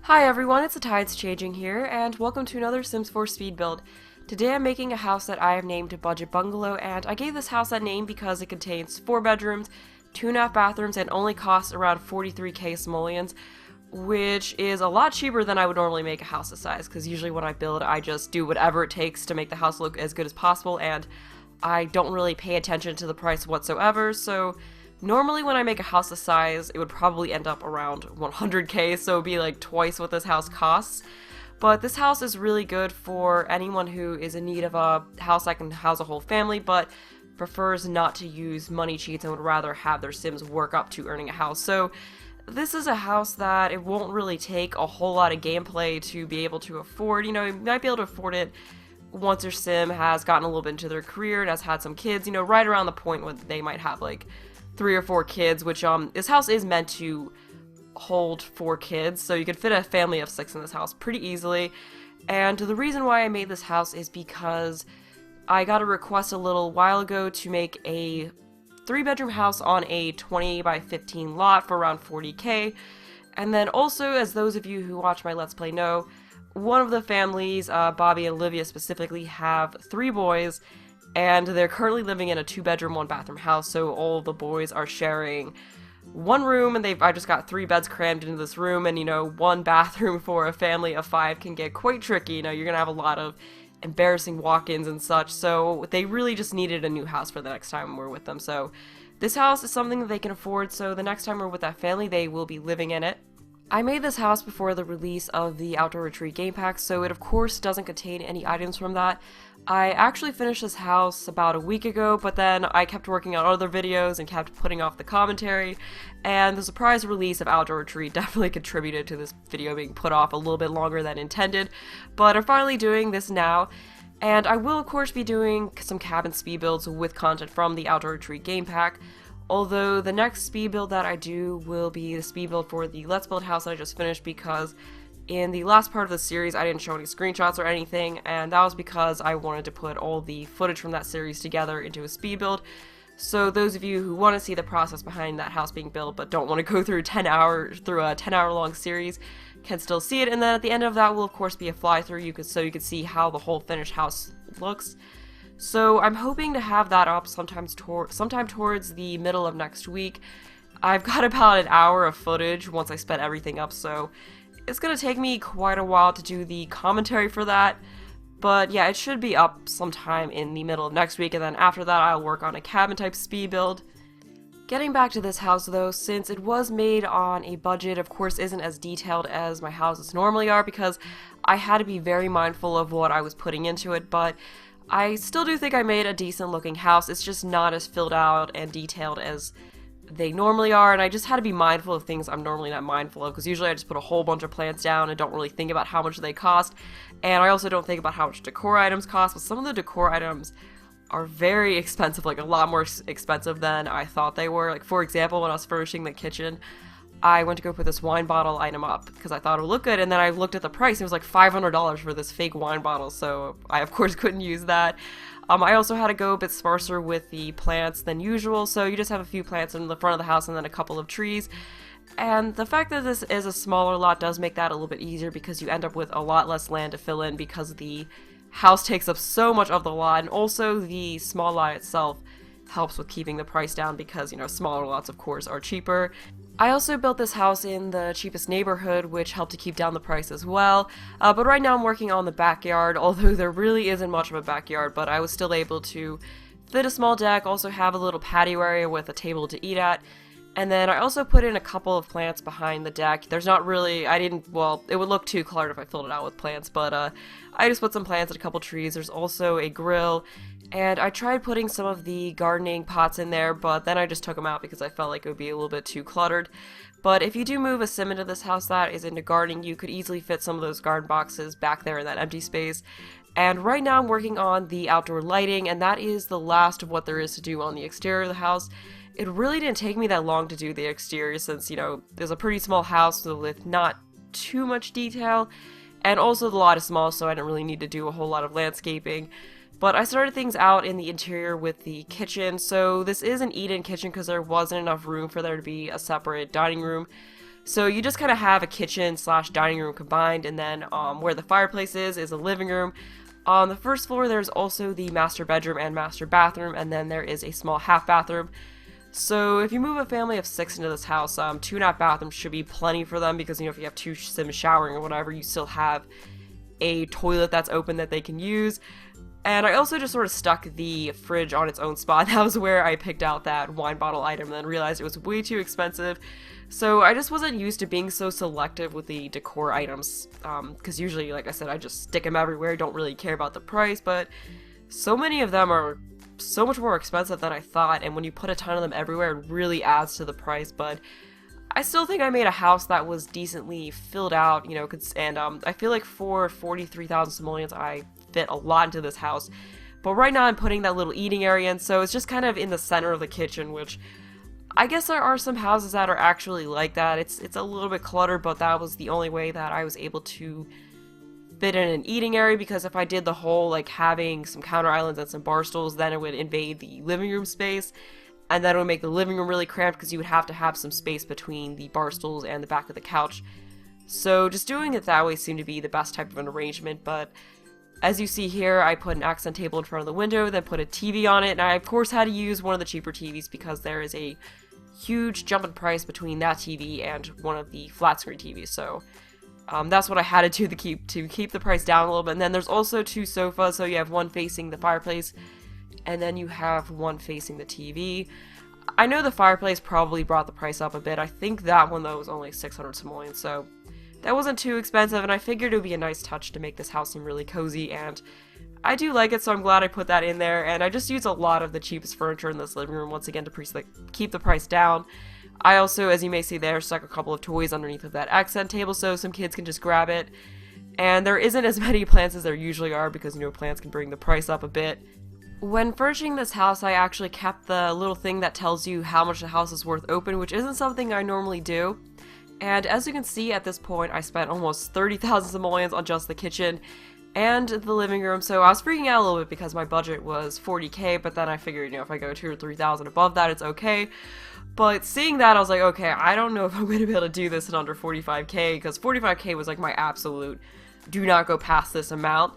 Hi everyone, it's TheTidesChanging here, and welcome to another Sims 4 speed build. Today I'm making a house that I have named Budget Bungalow, and I gave this house that name because it contains 4 bedrooms, 2.5 bathrooms, and only costs around 43k simoleons, which is a lot cheaper than I would normally make a house this size, because usually when I build, I just do whatever it takes to make the house look as good as possible, and I don't really pay attention to the price whatsoever, so normally when I make a house this size, it would probably end up around 100k, so it would be like twice what this house costs. But this house is really good for anyone who is in need of a house that can house a whole family, but prefers not to use money cheats and would rather have their Sims work up to earning a house. So this is a house that it won't really take a whole lot of gameplay to be able to afford. You know, you might be able to afford it once your Sim has gotten a little bit into their career and has had some kids, you know, right around the point when they might have like 3 or 4 kids, which this house is meant to hold 4 kids, so you could fit a family of 6 in this house pretty easily. And the reason why I made this house is because I got a request a little while ago to make a 3-bedroom house on a 20 by 15 lot for around 40k. And then also, as those of you who watch my Let's Play know, one of the families, Bobby and Olivia specifically, have 3 boys, and they're currently living in a 2-bedroom, 1-bathroom house, so all the boys are sharing one room, and I just got 3 beds crammed into this room, and, you know, 1 bathroom for a family of 5 can get quite tricky. You know, you're gonna have a lot of embarrassing walk-ins and such, so they really just needed a new house for the next time we're with them. So this house is something that they can afford, so the next time we're with that family, they will be living in it. I made this house before the release of the Outdoor Retreat game pack, so it of course doesn't contain any items from that. I actually finished this house about a week ago, but then I kept working on other videos and kept putting off the commentary, and the surprise release of Outdoor Retreat definitely contributed to this video being put off a little bit longer than intended, but I'm finally doing this now. And I will of course be doing some cabin speed builds with content from the Outdoor Retreat game pack, although the next speed build that I do will be the speed build for the Let's Build house that I just finished, because in the last part of the series I didn't show any screenshots or anything, and that was because I wanted to put all the footage from that series together into a speed build. So those of you who want to see the process behind that house being built but don't want to go through a 10-hour long series can still see it, and then at the end of that will of course be a fly-through so you can see how the whole finished house looks. So I'm hoping to have that up sometime towards the middle of next week. I've got about an hour of footage once I sped everything up, so it's gonna take me quite a while to do the commentary for that. But yeah, it should be up sometime in the middle of next week, and then after that I'll work on a cabin type speed build. Getting back to this house though, since it was made on a budget, of course isn't as detailed as my houses normally are, because I had to be very mindful of what I was putting into it, but I still do think I made a decent looking house. It's just not as filled out and detailed as they normally are, and I just had to be mindful of things I'm normally not mindful of, because usually I just put a whole bunch of plants down and don't really think about how much they cost, and I also don't think about how much decor items cost, but some of the decor items are very expensive, like a lot more expensive than I thought they were. Like, for example, when I was furnishing the kitchen, I went to go put this wine bottle item up because I thought it would look good, and then I looked at the price. It was like $500 for this fake wine bottle, so I of course couldn't use that. I also had to go a bit sparser with the plants than usual, so you just have a few plants in the front of the house and then a couple of trees. And the fact that this is a smaller lot does make that a little bit easier, because you end up with a lot less land to fill in because the house takes up so much of the lot, and also the small lot itself helps with keeping the price down because, you know, smaller lots of course are cheaper. I also built this house in the cheapest neighborhood, which helped to keep down the price as well, but right now I'm working on the backyard, although there really isn't much of a backyard, but I was still able to fit a small deck, also have a little patio area with a table to eat at, and then I also put in a couple of plants behind the deck. There's not really, well, it would look too cluttered if I filled it out with plants, but I just put some plants and a couple trees. There's also a grill, and I tried putting some of the gardening pots in there, but then I just took them out because I felt like it would be a little bit too cluttered. But if you do move a Sim into this house that is into gardening, you could easily fit some of those garden boxes back there in that empty space. And right now I'm working on the outdoor lighting, and that is the last of what there is to do on the exterior of the house. It really didn't take me that long to do the exterior since, you know, there's a pretty small house with not too much detail, and also the lot is small, so I didn't really need to do a whole lot of landscaping. But I started things out in the interior with the kitchen. So this is an eat-in kitchen because there wasn't enough room for there to be a separate dining room. So you just kind of have a kitchen slash dining room combined, and then where the fireplace is a living room. On the first floor, there's also the master bedroom and master bathroom, and then there is a small half bathroom. So if you move a family of 6 into this house, 2.5 bathrooms should be plenty for them because, you know, if you have 2 Sims showering or whatever, you still have a toilet that's open that they can use. And I also just sort of stuck the fridge on its own spot. That was where I picked out that wine bottle item and then realized it was way too expensive. So I just wasn't used to being so selective with the decor items, because usually, like I said, I just stick them everywhere, don't really care about the price, but so many of them are so much more expensive than I thought, and when you put a ton of them everywhere, it really adds to the price. But I still think I made a house that was decently filled out, you know, and I feel like for 43,000 simoleons, I fit a lot into this house. But right now I'm putting that little eating area in, so it's just kind of in the center of the kitchen, which I guess there are some houses that are actually like that. It's a little bit cluttered, but that was the only way that I was able to fit in an eating area, because if I did the whole, like, having some counter islands and some bar stools, then it would invade the living room space, and that would make the living room really cramped because you would have to have some space between the bar stools and the back of the couch. So just doing it that way seemed to be the best type of an arrangement. But as you see here, I put an accent table in front of the window, then put a TV on it, and I of course had to use one of the cheaper TVs because there is a huge jump in price between that TV and one of the flat screen TVs. So that's what I had to do to keep the price down a little bit. And then there's also 2 sofas, so you have one facing the fireplace, and then you have one facing the TV. I know the fireplace probably brought the price up a bit. I think that one, though, was only 600 simoleons, so that wasn't too expensive, and I figured it would be a nice touch to make this house seem really cozy, and I do like it, so I'm glad I put that in there. And I just used a lot of the cheapest furniture in this living room, once again, to keep the price down. I also, as you may see there, stuck a couple of toys underneath of that accent table so some kids can just grab it. And there isn't as many plants as there usually are because, you know, plants can bring the price up a bit. When furnishing this house, I actually kept the little thing that tells you how much the house is worth open, which isn't something I normally do. And as you can see, at this point, I spent almost 30,000 simoleons on just the kitchen and the living room, so I was freaking out a little bit because my budget was 40k, but then I figured, you know, if I go 2,000 or 3,000 above that, it's okay. But seeing that, I was like, okay, I don't know if I'm going to be able to do this in under 45k, because 45k was like my absolute do not go past this amount.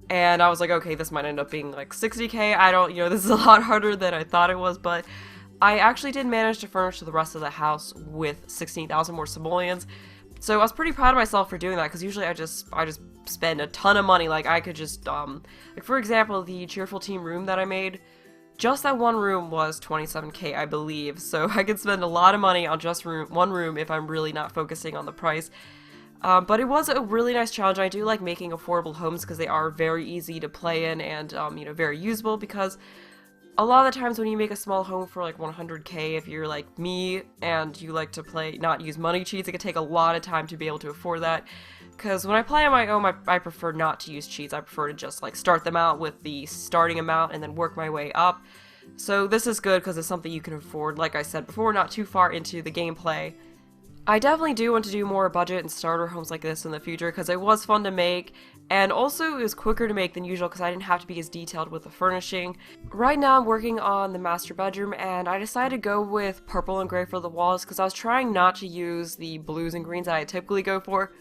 And I was like, okay, this might end up being like 60k. I don't, you know, this is a lot harder than I thought it was, but I actually did manage to furnish the rest of the house with 16,000 more simoleons. So I was pretty proud of myself for doing that, because usually I just spend a ton of money. Like, I could just, like, for example, the Cheerful Team room that I made, just that one room was 27k, I believe. So I could spend a lot of money on just one room if I'm really not focusing on the price. But it was a really nice challenge. I do like making affordable homes because they are very easy to play in and, you know, very usable, because a lot of the times when you make a small home for like 100k, if you're like me and you like to play, not use money cheats, it can take a lot of time to be able to afford that. Because when I play on my own, I prefer not to use cheats. I prefer to just like start them out with the starting amount and then work my way up. So this is good because it's something you can afford, like I said before, not too far into the gameplay. I definitely do want to do more budget and starter homes like this in the future because it was fun to make, and also it was quicker to make than usual because I didn't have to be as detailed with the furnishing. Right now I'm working on the master bedroom, and I decided to go with purple and gray for the walls because I was trying not to use the blues and greens that I typically go for.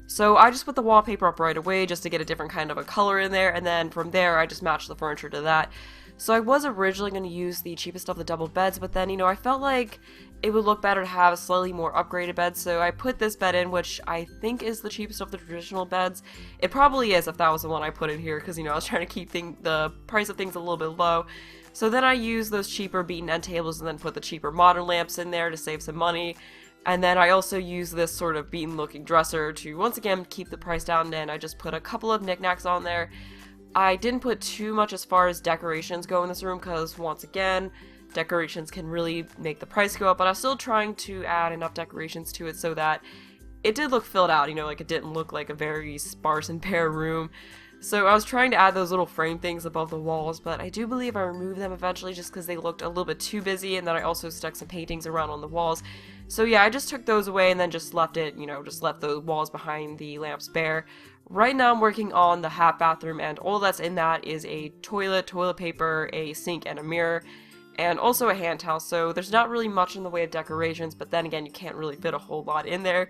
So I just put the wallpaper up right away just to get a different kind of a color in there, and then from there I just matched the furniture to that. So I was originally going to use the cheapest of the double beds, but then, you know, I felt like it would look better to have a slightly more upgraded bed, so I put this bed in, which I think is the cheapest of the traditional beds. It probably is if that was the one I put in here, because, you know, I was trying to keep the price of things a little bit low. So then I used those cheaper beaten end tables and then put the cheaper modern lamps in there to save some money. And then I also used this sort of beaten looking dresser to once again keep the price down, and I just put a couple of knickknacks on there. I didn't put too much as far as decorations go in this room because, once again, decorations can really make the price go up, but I was still trying to add enough decorations to it so that it did look filled out, you know, like it didn't look like a very sparse and bare room. So I was trying to add those little frame things above the walls, but I do believe I removed them eventually just because they looked a little bit too busy, and then I also stuck some paintings around on the walls. So yeah, I just took those away and then just left it, you know, just left the walls behind the lamps bare. Right now I'm working on the half bathroom, and all that's in that is a toilet, toilet paper, a sink, and a mirror. and also a hand towel, so there's not really much in the way of decorations, but then again, you can't really fit a whole lot in there.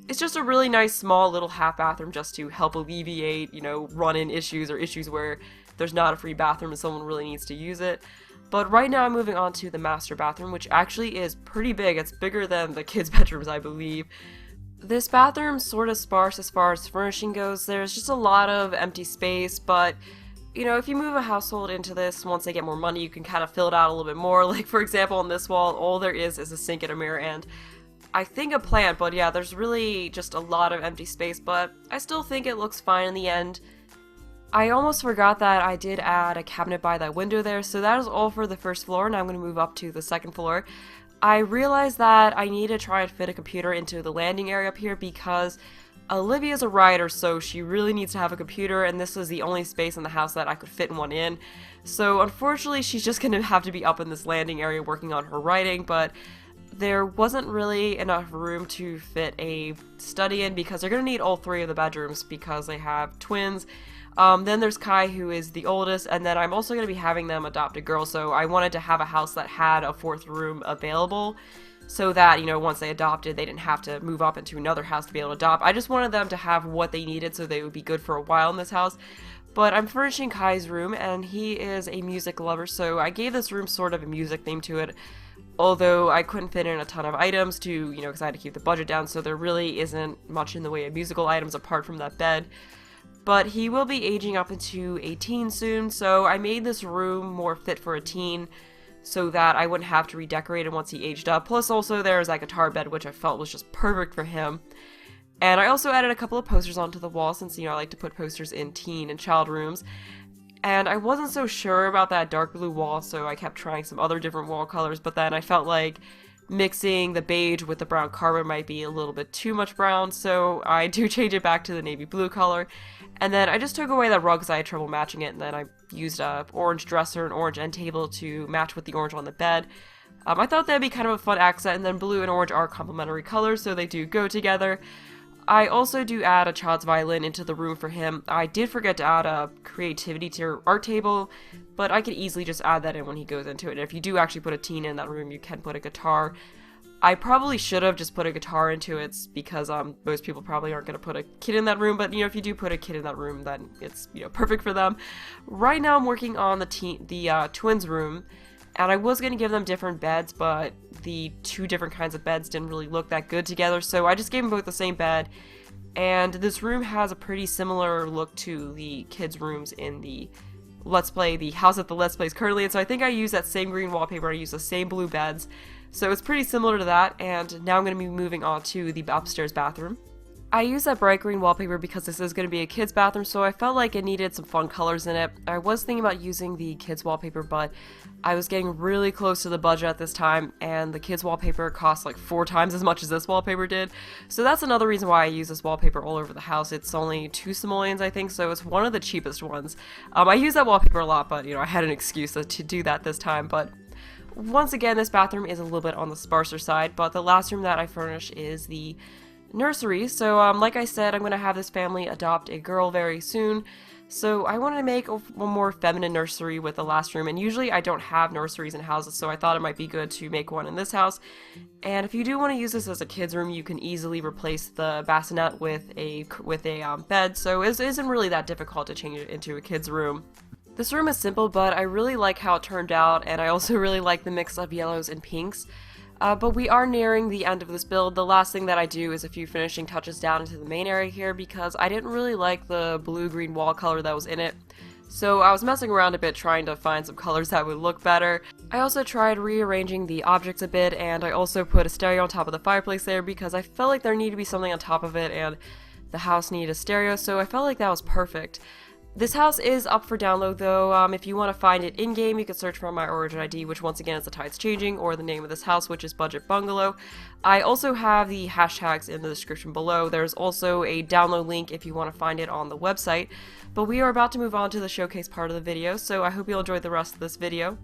It's just a really nice small little half bathroom just to help alleviate, you know, run-in issues or issues where there's not a free bathroom and someone really needs to use it. But right now I'm moving on to the master bathroom, which actually is pretty big. It's bigger than the kids' bedrooms, I believe. This bathroom's sort of sparse as far as furnishing goes. There's just a lot of empty space, but you know, if you move a household into this, once they get more money, you can kind of fill it out a little bit more. Like, for example, on this wall, all there is a sink and a mirror, and I think a plant, but yeah, there's really just a lot of empty space, but I still think it looks fine in the end. I almost forgot that I did add a cabinet by that window there, so that is all for the first floor, and I'm going to move up to the second floor. I realized that I need to try and fit a computer into the landing area up here because Olivia's a writer, so she really needs to have a computer, and this was the only space in the house that I could fit one in. So unfortunately, she's just going to have to be up in this landing area working on her writing, but there wasn't really enough room to fit a study in because they're going to need all three of the bedrooms because they have twins. Then there's Kai, who is the oldest, and then I'm also going to be having them adopt a girl, so I wanted to have a house that had a fourth room available so that, you know, once they adopted, they didn't have to move up into another house to be able to adopt. I just wanted them to have what they needed so they would be good for a while in this house. But I'm furnishing Kai's room, and he is a music lover, so I gave this room sort of a music theme to it, although I couldn't fit in a ton of items to, you know, because I had to keep the budget down, so there really isn't much in the way of musical items apart from that bed. But he will be aging up into a teen soon, so I made this room more fit for a teen so that I wouldn't have to redecorate it once he aged up. Plus also there's that guitar bed, which I felt was just perfect for him. And I also added a couple of posters onto the wall since, you know, I like to put posters in teen and child rooms. And I wasn't so sure about that dark blue wall, so I kept trying some other different wall colors, but then I felt like mixing the beige with the brown carpet might be a little bit too much brown, so I do change it back to the navy blue color. And then I just took away that rug because I had trouble matching it, and then I used a orange dresser and orange end table to match with the orange on the bed. I thought that'd be kind of a fun accent, and then blue and orange are complementary colors, so they do go together. I also do add a child's violin into the room for him. I did forget to add a creativity tier art table, but I could easily just add that in when he goes into it. And if you do actually put a teen in that room, you can put a guitar. I probably should have just put a guitar into it because most people probably aren't going to put a kid in that room, but you know, if you do put a kid in that room, then it's, you know, perfect for them. Right now I'm working on the twins room, and I was going to give them different beds, but the two different kinds of beds didn't really look that good together, so I just gave them both the same bed. And this room has a pretty similar look to the kids' rooms in the Let's Play, the house that the Let's Play is currently in, so I think I used that same green wallpaper, I used the same blue beds, so it's pretty similar to that. And now I'm going to be moving on to the upstairs bathroom. I use that bright green wallpaper because this is going to be a kid's bathroom, so I felt like it needed some fun colors in it. I was thinking about using the kids wallpaper, but I was getting really close to the budget at this time, and the kids wallpaper cost like 4 times as much as this wallpaper did. So that's another reason why I use this wallpaper all over the house. It's only 2 simoleons, I think, so it's one of the cheapest ones. I use that wallpaper a lot, but you know, I had an excuse to do that this time. But once again, this bathroom is a little bit on the sparser side, but the last room that I furnish is the nursery. So like I said, I'm going to have this family adopt a girl very soon, so I wanted to make a more feminine nursery with the last room, and usually I don't have nurseries in houses, so I thought it might be good to make one in this house. And if you do want to use this as a kid's room, you can easily replace the bassinet with a bed, so it isn't really that difficult to change it into a kid's room. This room is simple, but I really like how it turned out, and I also really like the mix of yellows and pinks. But we are nearing the end of this build. The last thing that I do is a few finishing touches down into the main area here because I didn't really like the blue-green wall color that was in it. So I was messing around a bit trying to find some colors that would look better. I also tried rearranging the objects a bit, and I also put a stereo on top of the fireplace there because I felt like there needed to be something on top of it, and the house needed a stereo, so I felt like that was perfect. This house is up for download though. If you want to find it in-game, you can search for my origin ID, which once again is TheTidesChanging, or the name of this house, which is Budget Bungalow. I also have the hashtags in the description below. There's also a download link if you want to find it on the website. But we are about to move on to the showcase part of the video, so I hope you'll enjoy the rest of this video.